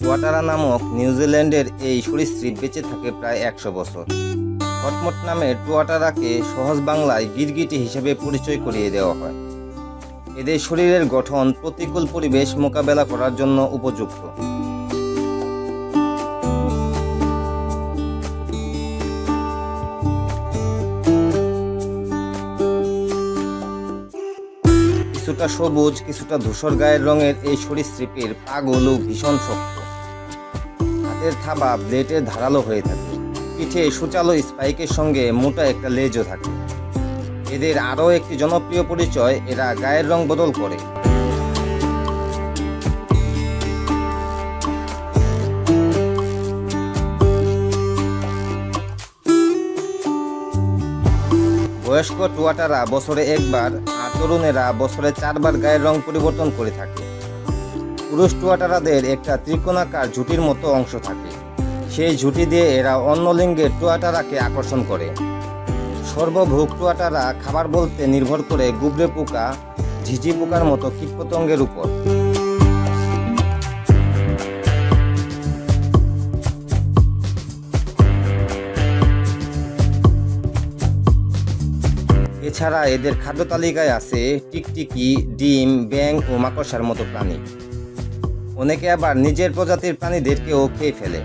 Tuatara নামক নিউজিল্যান্ডের এই সরীসৃপ বেঁচে থাকে প্রায় 100 বছর। কটমট নামে টুয়াটারাকে সহজ বাংলায় গিরগিটি হিসেবে পরিচয় করিয়ে দেওয়া হয়। এদের শরীরের গঠন প্রতিকূল পরিবেশ মোকাবেলা করার জন্য উপযুক্ত। কিছুটা সবুজ কিছুটা ধূসর গায়ের রঙের এই সরীসৃপের পাগুলো ভীষণ শক্ত। হাতের থাবা ব্লেডের ধারালো হয়ে থাকে। পিঠে সূচালো স্পাইকের সঙ্গে মোটা একটা লেজও থাকে। এদের আরও একটি জনপ্রিয় পরিচয়, এরা গায়ের রং বদল করে। বয়স্ক টুয়াটারা বছরে একবার আর তরুণেরা বছরে 4 বার গায়ের রং পরিবর্তন করে থাকে। পুরুষ টুয়াটারাদের একটা ত্রিকোণাকার ঝুঁটির মতো অংশ থাকে। সেই ঝুঁটি দিয়ে এরা অন্য লিঙ্গের টুয়াটারাকে আকর্ষণ করে। সর্বভোগ টুয়াটারা খাবার বলতে নির্ভর করে গুবরে পোকা, ঝিঝি পোকার মতো কীটপতঙ্গের উপর। এছাড়া এদের খাদ্য তালিকায় আছে টিকটিকি, ডিম, ব্যাঙ ও মাকড়সার মতো প্রাণী। অনেকে আবার নিজের প্রজাতির প্রাণীদেরকেও খেয়ে ফেলে।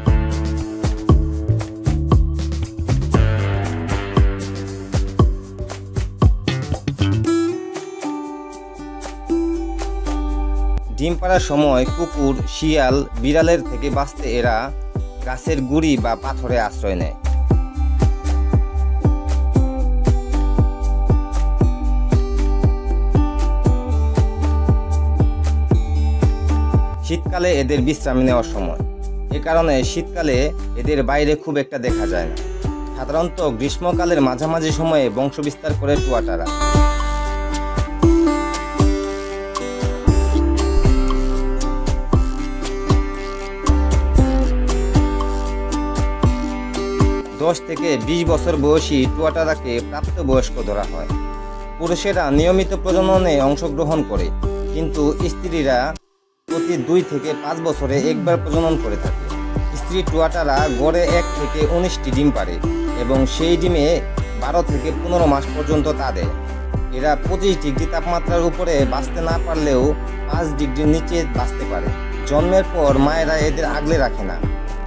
ডিম পাড়ার সময় কুকুর, শিয়াল, বিড়ালের থেকে বাঁচতে এরা গাছের গুঁড়ি বা পাথরে আশ্রয় নেয়। শীতকালে এদের বিশ্রাম নেওয়ার সময়। এ কারণে শীতকালে এদের বাইরে খুব একটা দেখা যায় না। সাধারণত গ্রীষ্মকালের মাঝামাঝি সময়ে বংশবিস্তার করে টুয়াটারা। দশ থেকে 20 বছর বয়সী টুয়াটারাকে প্রাপ্তবয়স্ক ধরা হয়। পুরুষেরা নিয়মিত প্রজননে অংশগ্রহণ করে, কিন্তু স্ত্রীরা প্রতি 2 থেকে 5 বছরে একবার প্রজনন করে থাকে। স্ত্রী টুয়াটারা গড়ে 1 থেকে 19টি ডিম পাড়ে এবং সেই ডিমে 12 থেকে 15 মাস পর্যন্ত তা দেয়। এরা 25 ডিগ্রি তাপমাত্রার উপরে বাঁচতে না পারলেও 5 ডিগ্রির নিচে বাঁচতে পারে। জন্মের পর মায়েরা এদের আগলে রাখে না,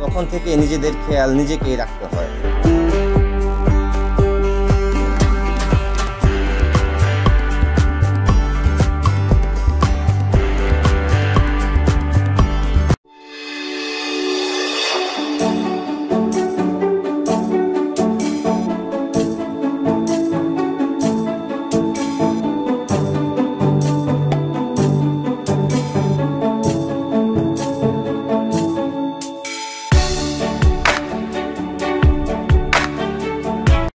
তখন থেকে নিজেদের খেয়াল নিজেকেই রাখতে হয়।